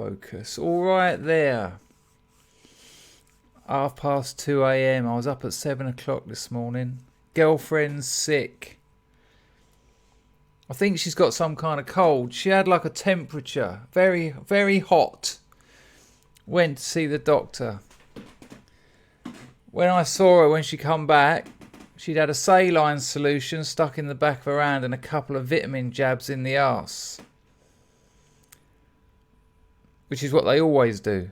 focus. All right there. 2:30 a.m. I was up at 7 o'clock this morning. Girlfriend's sick. I think she's got some kind of cold. She had like a temperature. Very, very hot. Went to see the doctor. When I saw her when she come back, she'd had a saline solution stuck in the back of her hand and a couple of vitamin jabs in the arse. Which is what they always do.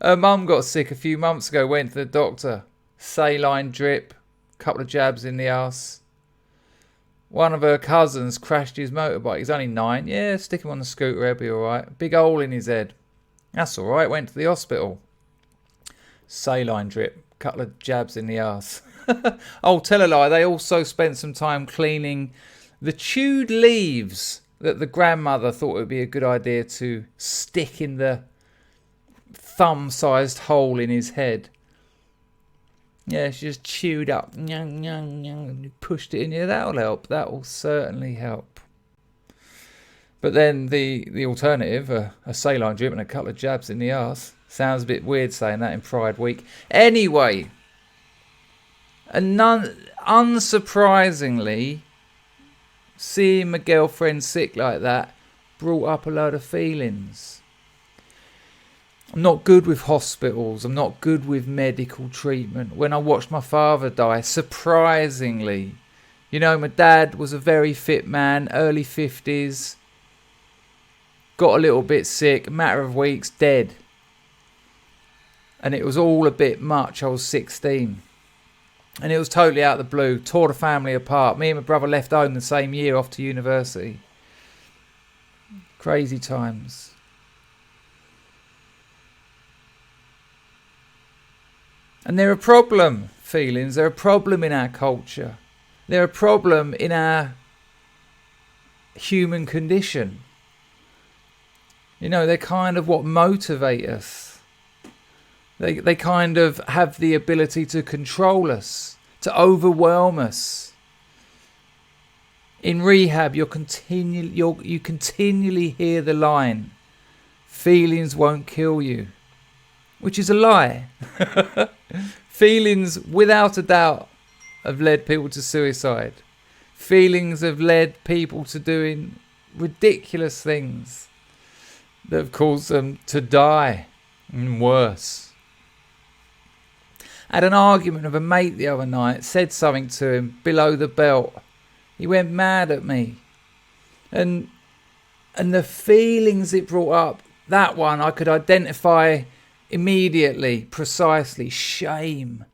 Her mum got sick a few months ago, went to the doctor. Saline drip, couple of jabs in the arse. One of her cousins crashed his motorbike. He's only 9. Yeah, stick him on the scooter, he'll be alright. Big hole in his head. That's alright, went to the hospital. Saline drip, couple of jabs in the arse. Oh, tell a lie, they also spent some time cleaning the chewed leaves that the grandmother thought it would be a good idea to stick in the thumb-sized hole in his head. Yeah, she just chewed up, pushed it in here. That'll help. That will certainly help. But then the alternative, a saline drip and a couple of jabs in the arse, sounds a bit weird saying that in Pride Week. Anyway, and unsurprisingly, seeing my girlfriend sick like that brought up a load of feelings. I'm not good with hospitals. I'm not good with medical treatment. When I watched my father die, surprisingly, you know, my dad was a very fit man, early 50s, got a little bit sick, a matter of weeks, dead. And it was all a bit much. I was 16. And it was totally out of the blue, tore the family apart. Me and my brother left home the same year off to university. Crazy times. And they're a problem, feelings. They're a problem in our culture. They're a problem in our human condition. You know, they're kind of what motivate us. They kind of have the ability to control us, to overwhelm us. In rehab, you continually hear the line, feelings won't kill you, which is a lie. Feelings, without a doubt, have led people to suicide. Feelings have led people to doing ridiculous things that have caused them to die, and worse. I had an argument with a mate the other night, said something to him below the belt. He went mad at me. And the feelings it brought up, that one I could identify immediately, precisely. Shame.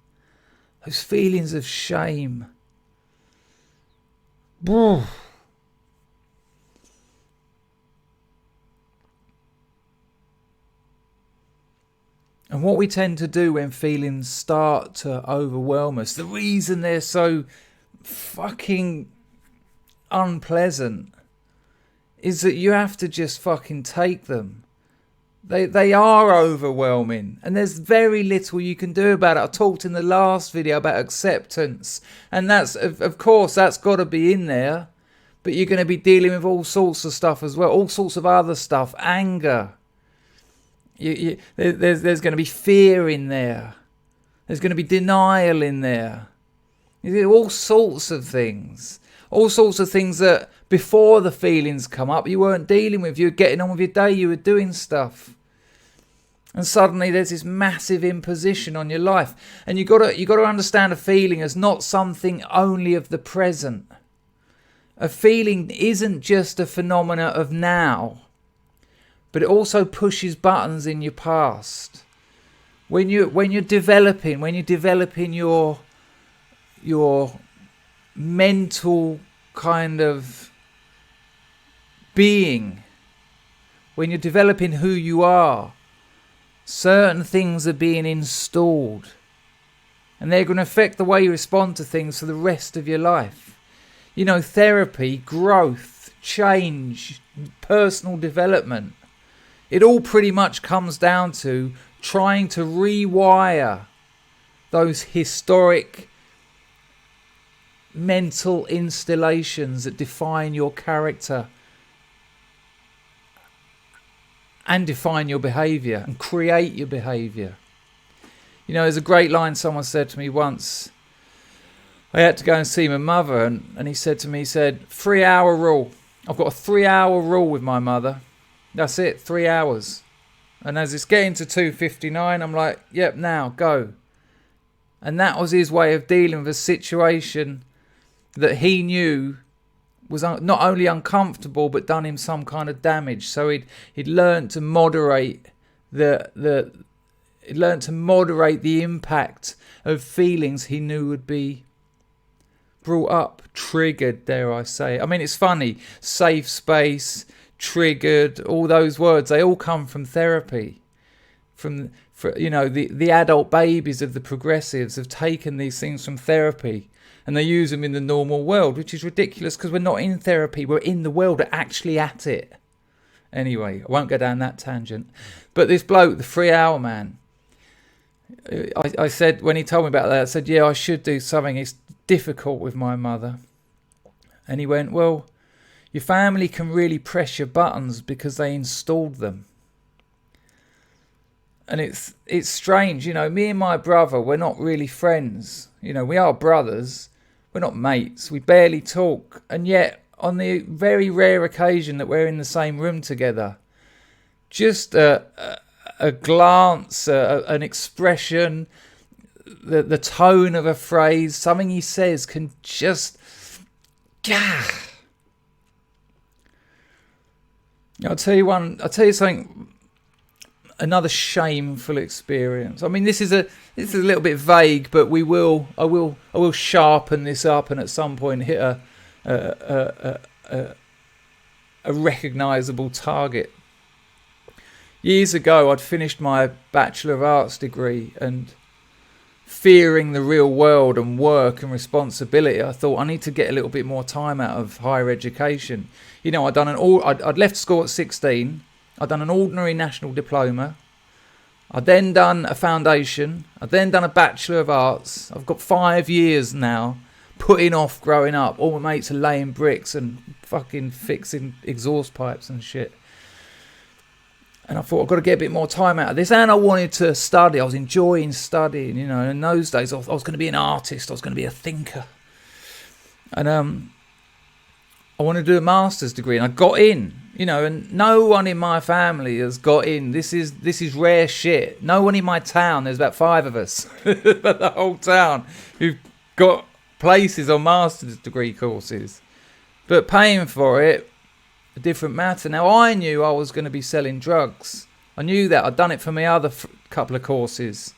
Those feelings of shame. And what we tend to do when feelings start to overwhelm us, the reason they're so fucking unpleasant, is that you have to just fucking take them. They are overwhelming, and there's very little you can do about it. I talked in the last video about acceptance, and that's, of course, that's got to be in there, but you're going to be dealing with all sorts of stuff as well, all sorts of other stuff, anger. There's going to be fear in there. There's going to be denial in there. All sorts of things. All sorts of things that before the feelings come up, you weren't dealing with. You were getting on with your day. You were doing stuff. And suddenly there's this massive imposition on your life. And you got to understand a feeling as not something only of the present. A feeling isn't just a phenomena of now, but it also pushes buttons in your past. When you're developing your mental kind of being, when you're developing who you are, certain things are being installed, and they're going to affect the way you respond to things for the rest of your life. You know, therapy, growth, change, personal development. It all pretty much comes down to trying to rewire those historic mental installations that define your character and define your behaviour and create your behaviour. You know, there's a great line someone said to me once. I had to go and see my mother, and he said to me, he said, 3-hour rule. I've got a 3-hour rule with my mother. That's it, 3 hours. And as it's getting to 2:59, I'm like, yep, now, go. And that was his way of dealing with a situation that he knew was not only uncomfortable, but done him some kind of damage. So he'd learned to moderate the impact of feelings he knew would be brought up, triggered, dare I say. I mean, it's funny, safe space, triggered, all those words, they all come from therapy. The adult babies of the progressives have taken these things from therapy and they use them in the normal world, which is ridiculous because we're not in therapy, we're in the world, we're actually at it. Anyway, I won't go down that tangent. But this bloke, the 3-hour man, I said, when he told me about that, I said, yeah, I should do something. It's difficult with my mother. And he went, well, your family can really press your buttons because they installed them. And it's strange, you know, me and my brother, we're not really friends. You know, we are brothers, we're not mates, we barely talk. And yet, on the very rare occasion that we're in the same room together, just a glance, an expression, the tone of a phrase, something he says can just... I'll tell you something, another shameful experience. I mean, this is a little bit vague, but I will sharpen this up and at some point hit a recognisable target. Years ago, I'd finished my Bachelor of Arts degree, and fearing the real world and work and responsibility, I thought I need to get a little bit more time out of higher education. You know, I'd left school at 16. I'd done an ordinary national diploma. I'd then done a foundation. I'd then done a Bachelor of Arts. I've got 5 years now putting off growing up. All my mates are laying bricks and fucking fixing exhaust pipes and shit. And I thought, I've got to get a bit more time out of this. And I wanted to study. I was enjoying studying, you know. In those days, I was going to be an artist. I was going to be a thinker. And I wanted to do a master's degree. And I got in, you know. And no one in my family has got in. This is rare shit. No one in my town. There's about 5 of us. The whole town who've got places on master's degree courses. But paying for it, a different matter. Now, I knew I was going to be selling drugs. I knew that. I'd done it for my other couple of courses.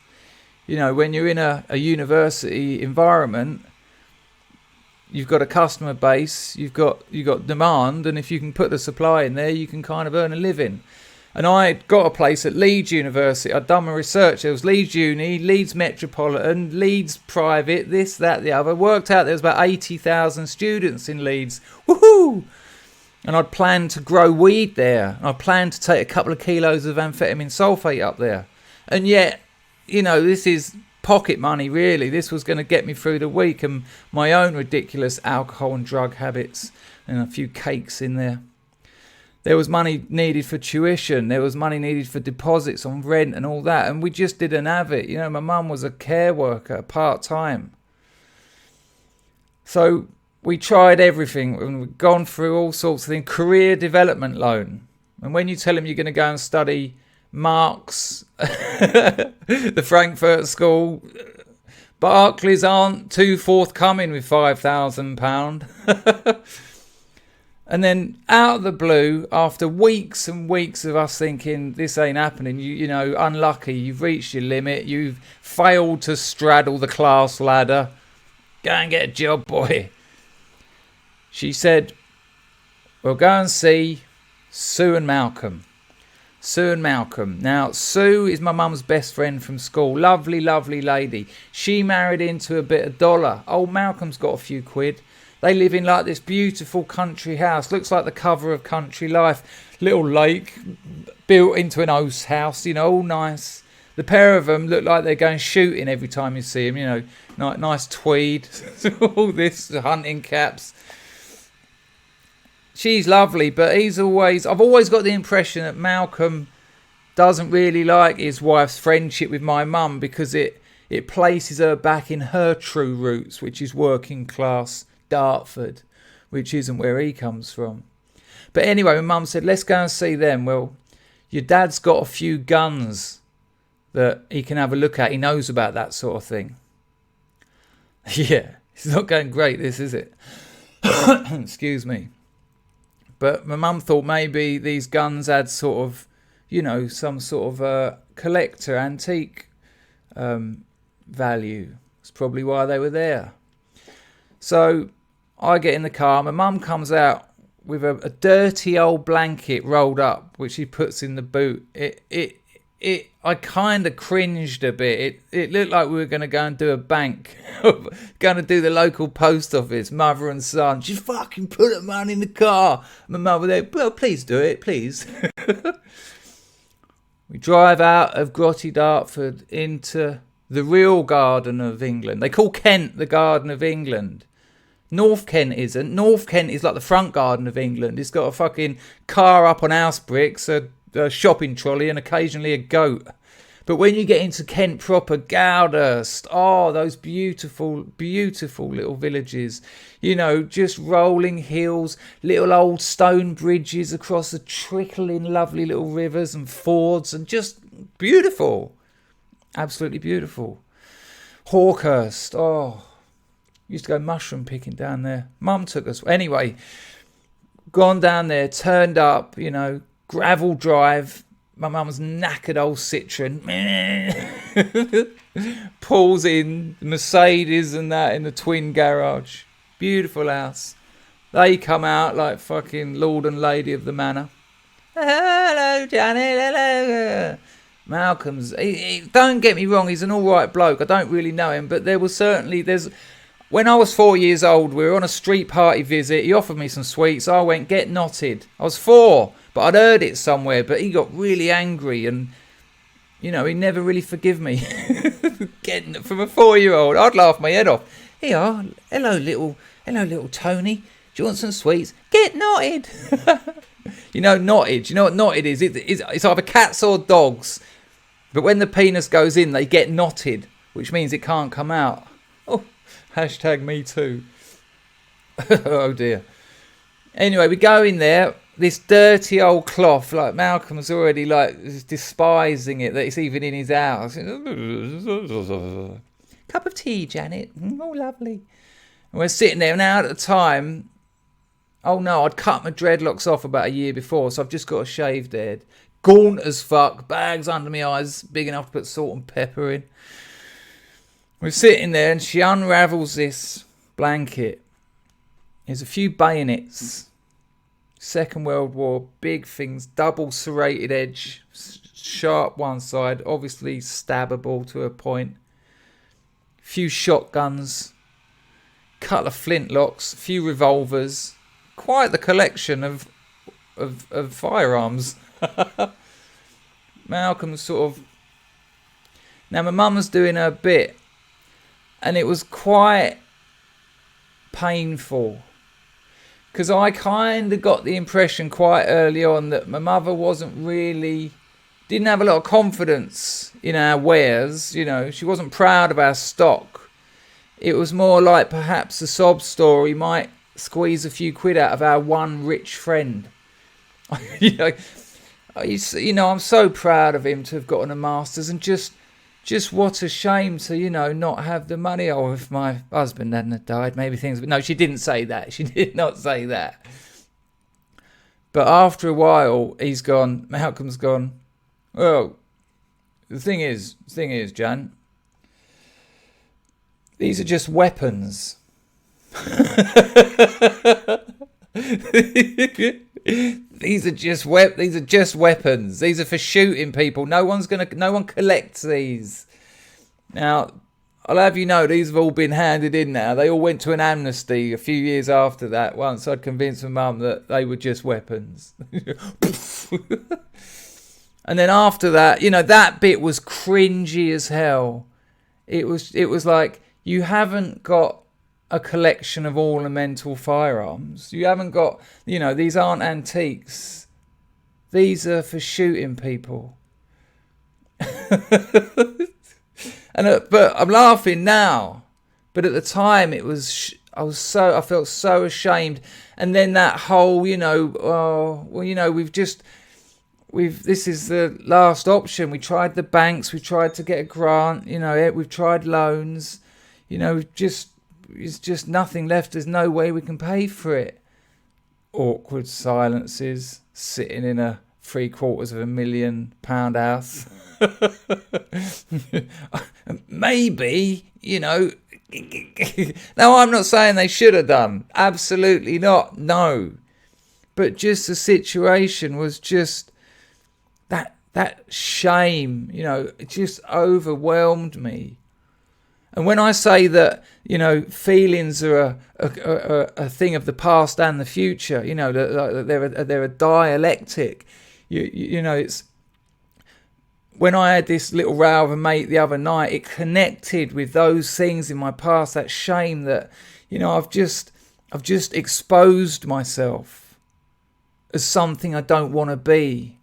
You know, when you're in a university environment, you've got a customer base, you've got demand, and if you can put the supply in there, you can kind of earn a living. And I got a place at Leeds University. I'd done my research. There was Leeds Uni, Leeds Metropolitan, Leeds Private, this, that, the other. Worked out there was about 80,000 students in Leeds. Woohoo! And I'd planned to grow weed there. I planned to take a couple of kilos of amphetamine sulfate up there. And yet, you know, this is pocket money, really. This was going to get me through the week and my own ridiculous alcohol and drug habits and a few cakes in there. There was money needed for tuition. There was money needed for deposits on rent and all that. And we just didn't have it. You know, my mum was a care worker, part-time. So we tried everything and we've gone through all sorts of things. Career development loan. And when you tell them you're going to go and study Marx, the Frankfurt School, Barclays aren't too forthcoming with £5,000. And then out of the blue, after weeks and weeks of us thinking this ain't happening, you know, unlucky, you've reached your limit, you've failed to straddle the class ladder, go and get a job, boy. She said, we'll go and see Sue and Malcolm. Sue and Malcolm. Now, Sue is my mum's best friend from school. Lovely, lovely lady. She married into a bit of dollar. Old Malcolm's got a few quid. They live in like this beautiful country house. Looks like the cover of Country Life. Little lake built into an oast house, you know, all nice. The pair of them look like they're going shooting every time you see them, you know. Nice tweed, all this, hunting caps. She's lovely, but I've always got the impression that Malcolm doesn't really like his wife's friendship with my mum because it places her back in her true roots, which is working class Dartford, which isn't where he comes from. But anyway, my mum said, let's go and see them. Well, your dad's got a few guns that he can have a look at. He knows about that sort of thing. Yeah, it's not going great, this, is it? Excuse me. But my mum thought maybe these guns had sort of, you know, some sort of a collector, antique value. That's probably why they were there. So I get in the car. My mum comes out with a dirty old blanket rolled up, which she puts in the boot. I kind of cringed a bit. It looked like we were going to go and do a bank, going to do the local post office, mother and son. Just fucking put a man in the car. My mother there, well, please do it, please. We drive out of grotty Dartford into the real Garden of England. They call Kent the Garden of England. North Kent isn't. North Kent is like the front garden of England. It's got a fucking car up on house bricks, a shopping trolley, and occasionally a goat. But when you get into Kent proper, Goudhurst, oh, those beautiful, beautiful little villages. You know, just rolling hills, little old stone bridges across the trickling lovely little rivers and fords, and just beautiful. Absolutely beautiful. Hawkhurst, oh, used to go mushroom picking down there. Mum took us. Anyway, gone down there, turned up, you know, gravel drive. My mum's knackered old Citroen. Pulls in Mercedes and that in the twin garage. Beautiful house. They come out like fucking Lord and Lady of the Manor. Hello, Janet. Hello. Malcolm's. Don't get me wrong, he's an all right bloke. I don't really know him, but when I was 4 years old, we were on a street party visit. He offered me some sweets. I went, get knotted. I was 4, but I'd heard it somewhere. But he got really angry and, you know, he never really forgive me. From a 4-year-old, I'd laugh my head off. Here, hello little Tony. Do you want some sweets? Get knotted. You know, knotted. Do you know what knotted is? It's either cats or dogs. But when the penis goes in, they get knotted, which means it can't come out. Oh. Hashtag me too. Oh dear. Anyway, we go in there. This dirty old cloth, like Malcolm's already like despising it that it's even in his house. Cup of tea, Janet. Oh, lovely. And we're sitting there now at the time. Oh no, I'd cut my dreadlocks off about a year before, so I've just got a shaved head. Gaunt as fuck, bags under my eyes, big enough to put salt and pepper in. We're sitting there and she unravels this blanket. There's a few bayonets. Second World War, big things, double serrated edge, sharp one side, obviously stabbable to a point. Few shotguns, couple of flintlocks, a few revolvers. Quite the collection of firearms. Malcolm's sort of... Now my mum's doing her bit. And it was quite painful. Because I kind of got the impression quite early on that my mother didn't have a lot of confidence in our wares. You know, she wasn't proud of our stock. It was more like perhaps a sob story might squeeze a few quid out of our one rich friend. You know, I'm so proud of him to have gotten a master's, and just what a shame to, you know, not have the money. Oh, if my husband hadn't died, maybe things... But no, she didn't say that. She did not say that. But after a while, Malcolm's gone, well, the thing is, Jan, these are just weapons. These are just weapons. These are for shooting people. No one collects these. Now, I'll have you know, these have all been handed in now. They all went to an amnesty a few years after that, once I'd convinced my mum that they were just weapons. And then after that, you know, that bit was cringy as hell. It was like, you haven't got a collection of ornamental firearms. You haven't got, you know, these aren't antiques. These are for shooting people. But I'm laughing now. But at the time, it was I felt so ashamed. And then that whole, this is the last option. We tried the banks, we tried to get a grant, we've tried loans, it's just nothing left. There's no way we can pay for it. Awkward silences, sitting in a £750,000 house. Maybe, No, I'm not saying they should have done. Absolutely not. No. But just the situation was just that shame, it just overwhelmed me. And when I say that, feelings are a thing of the past and the future, they're a dialectic. It's when I had this little row with a mate the other night, it connected with those things in my past, that shame that, I've just exposed myself as something I don't want to be.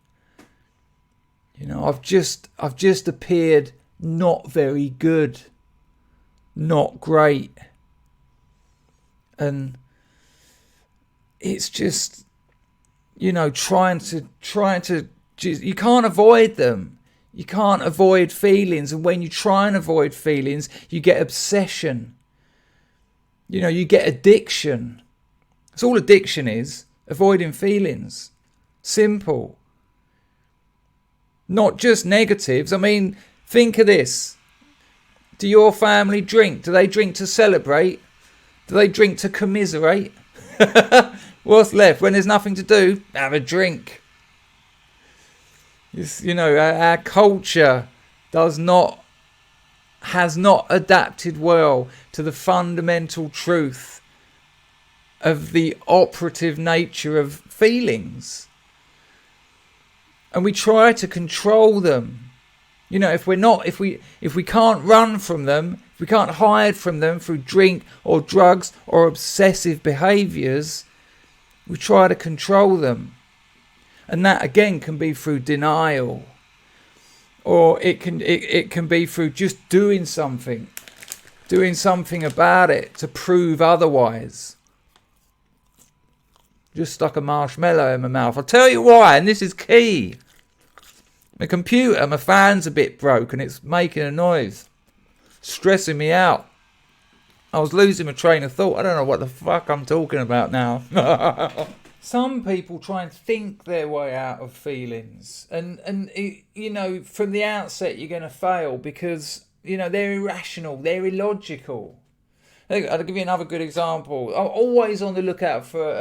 I've just appeared not very good, not great. And it's just, trying to you can't avoid them. You can't avoid feelings. And when you try and avoid feelings, you get obsession. You get addiction. That's all addiction is, avoiding feelings. Simple. Not just negatives. I mean, think of this. Do your family drink? Do they drink to celebrate? Do they drink to commiserate? What's left? When there's nothing to do, have a drink. Our culture has not adapted well to the fundamental truth of the operative nature of feelings. And we try to control them. If we can't run from them, if we can't hide from them through drink or drugs or obsessive behaviours, we try to control them. And that again can be through denial, or it can be through just doing something about it to prove otherwise. Just stuck a marshmallow in my mouth. I'll tell you why, and this is key. My computer, my fan's a bit broken. It's making a noise, stressing me out. I was losing my train of thought. I don't know what the fuck I'm talking about now. Some people try and think their way out of feelings, and from the outset you're going to fail because they're irrational, they're illogical. I'll give you another good example. I'm always on the lookout for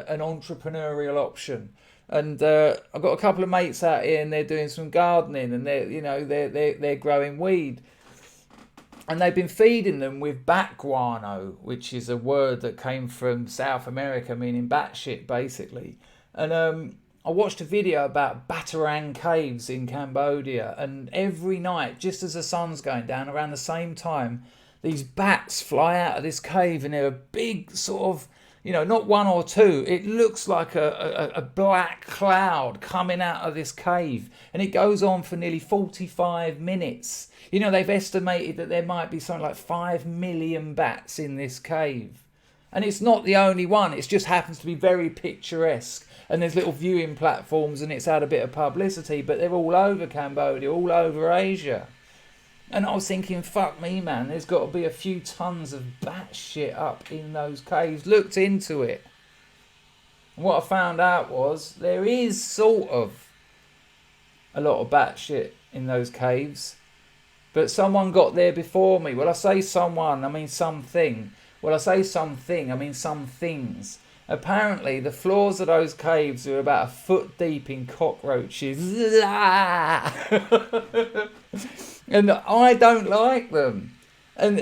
an entrepreneurial option, and I've got a couple of mates out here, and they're doing some gardening, and they're growing weed. And they've been feeding them with bat guano, which is a word that came from South America, meaning batshit, basically. And I watched a video about Batarang caves in Cambodia. And every night, just as the sun's going down, around the same time, these bats fly out of this cave. And they're a big sort of, not one or two. It looks like a black cloud coming out of this cave. And it goes on for nearly 45 minutes. They've estimated that there might be something like 5 million bats in this cave. And it's not the only one. It just happens to be very picturesque. And there's little viewing platforms and it's had a bit of publicity. But they're all over Cambodia, all over Asia. And I was thinking, fuck me, man. There's got to be a few tons of bat shit up in those caves. Looked into it. And what I found out was there is sort of a lot of bat shit in those caves. But someone got there before me. Well, I say someone, I mean something. Well, I say something, I mean some things. Apparently, the floors of those caves are about a foot deep in cockroaches. And I don't like them. And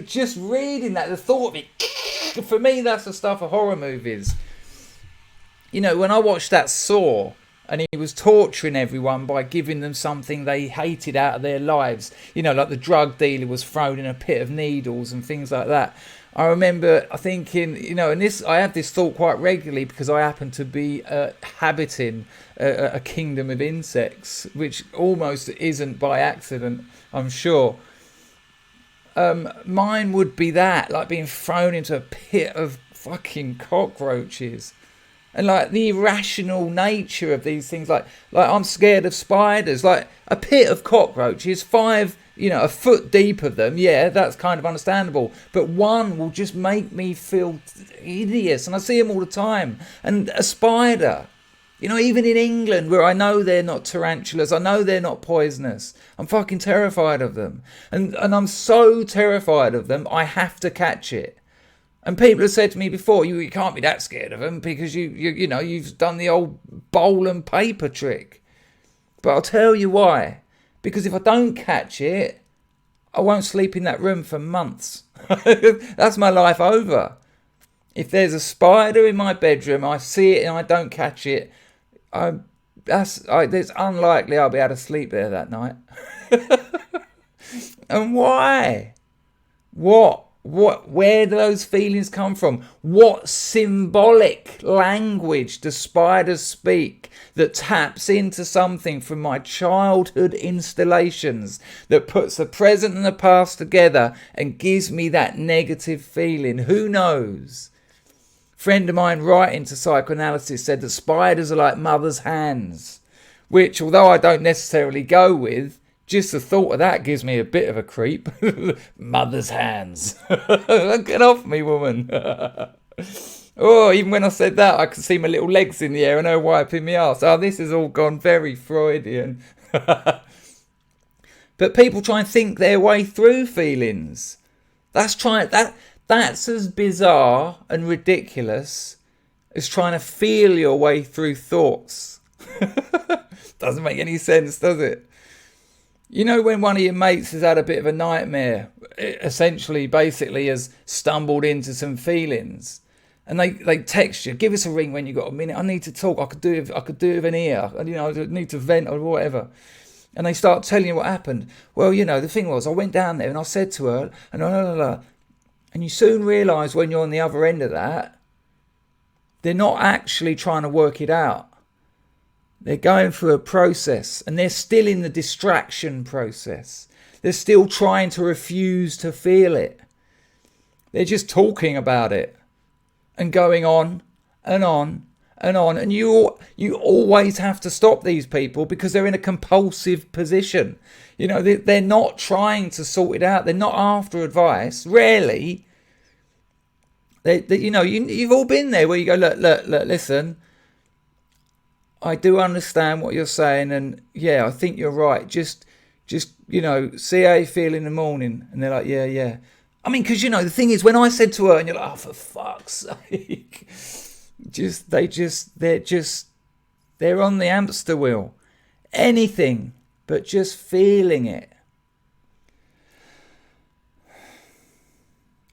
just reading that, the thought of it, for me, that's the stuff of horror movies. When I watched that Saw, and he was torturing everyone by giving them something they hated out of their lives. Like the drug dealer was thrown in a pit of needles and things like that. I remember thinking, and this I have this thought quite regularly because I happen to be habiting a kingdom of insects, which almost isn't by accident, I'm sure. Mine would be that, like being thrown into a pit of fucking cockroaches. And like the irrational nature of these things, like I'm scared of spiders, like a pit of cockroaches, a foot deep of them, yeah, that's kind of understandable. But one will just make me feel hideous, and I see them all the time. And a spider, even in England, where I know they're not tarantulas, I know they're not poisonous, I'm fucking terrified of them. And I'm so terrified of them, I have to catch it. And people have said to me before, you can't be that scared of them because you've done the old bowl and paper trick. But I'll tell you why. Because if I don't catch it, I won't sleep in that room for months. That's my life over. If there's a spider in my bedroom, I see it and I don't catch it, it's unlikely I'll be able to sleep there that night. And why? Where do those feelings come from? What symbolic language do spiders speak that taps into something from my childhood installations that puts the present and the past together and gives me that negative feeling? Who knows? A friend of mine writing to psychoanalysis said that spiders are like mother's hands, which, although I don't necessarily go with, just the thought of that gives me a bit of a creep. Mother's hands. Get off me, woman. Oh, even when I said that, I could see my little legs in the air and her wiping me ass. Oh, this has all gone very Freudian. But people try and think their way through feelings. That's as bizarre and ridiculous as trying to feel your way through thoughts. Doesn't make any sense, does it? When one of your mates has had a bit of a nightmare, basically has stumbled into some feelings, and they text you, give us a ring when you got a minute, I need to talk, I could do it with an ear, I need to vent or whatever. And they start telling you what happened. Well, the thing was, I went down there and I said to her, and you soon realise when you're on the other end of that, they're not actually trying to work it out. They're going through a process, and they're still in the distraction process. They're still trying to refuse to feel it. They're just talking about it and going on and on and on. And you always have to stop these people because they're in a compulsive position. They're not trying to sort it out. They're not after advice. Rarely. You've all been there where you go, look, listen. I do understand what you're saying, and yeah, I think you're right. Just see how you feel in the morning. And they're like, yeah. I mean, because the thing is, when I said to her, and you're like, oh, for fuck's sake, they're on the hamster wheel. Anything but just feeling it.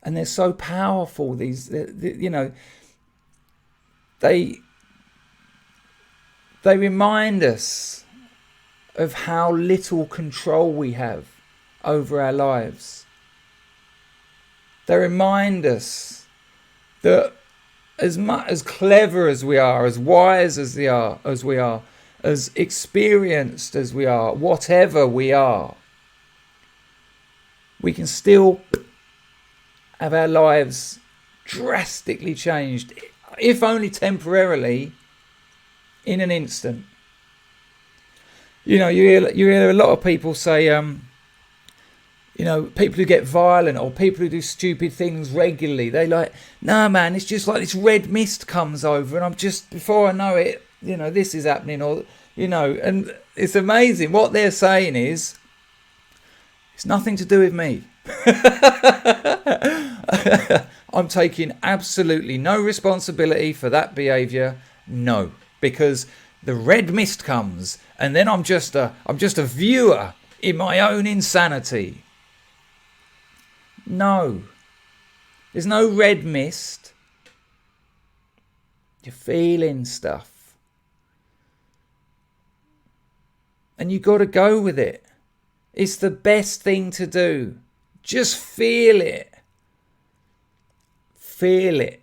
And they're so powerful. They remind us of how little control we have over our lives. They remind us that as clever as we are, as wise as we are, as experienced as we are, whatever we are, we can still have our lives drastically changed, if only temporarily, in an instant. You hear a lot of people say, people who get violent or people who do stupid things regularly, they like, nah, man, it's just like this red mist comes over and I'm just, before I know it, this is happening, or, and it's amazing. What they're saying is, it's nothing to do with me. I'm taking absolutely no responsibility for that behaviour. No. Because the red mist comes, and then I'm just a viewer in my own insanity. No. There's no red mist. You're feeling stuff. And you got to go with it. It's the best thing to do. Just feel it. Feel it.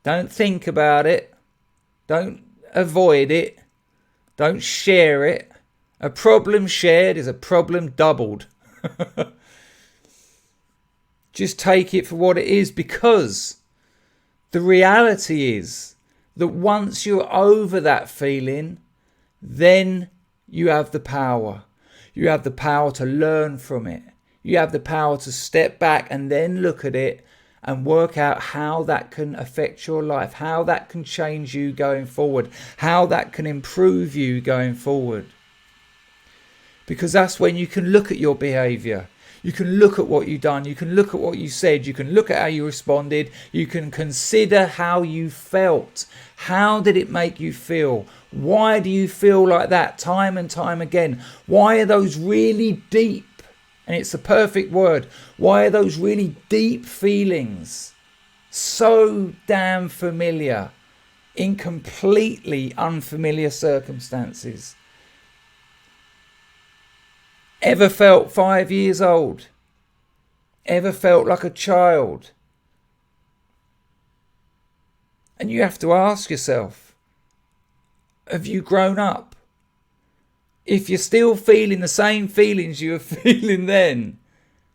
Don't think about it. Don't avoid it. Don't share it. A problem shared is a problem doubled. Just take it for what it is, because the reality is that once you're over that feeling, then you have the power. You have the power to learn from it. You have the power to step back and then look at it and work out how that can affect your life, how that can change you going forward, how that can improve you going forward. Because that's when you can look at your behaviour. You can look at what you've done. You can look at what you said. You can look at how you responded. You can consider how you felt. How did it make you feel? Why do you feel like that time and time again? Why are those really deep, and it's the perfect word, why are those really deep feelings so damn familiar in completely unfamiliar circumstances? Ever felt 5 years old? Ever felt like a child? And you have to ask yourself, have you grown up? If you're still feeling the same feelings you were feeling then,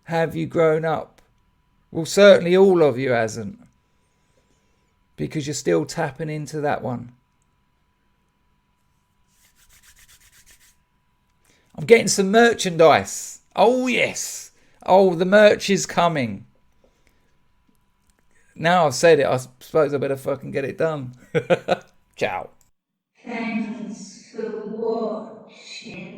have you grown up? Well, certainly all of you hasn't, because you're still tapping into that one. I'm getting some merchandise. Oh, yes. Oh, the merch is coming. Now I've said it, I suppose I better fucking get it done. Ciao. Thanks for watching.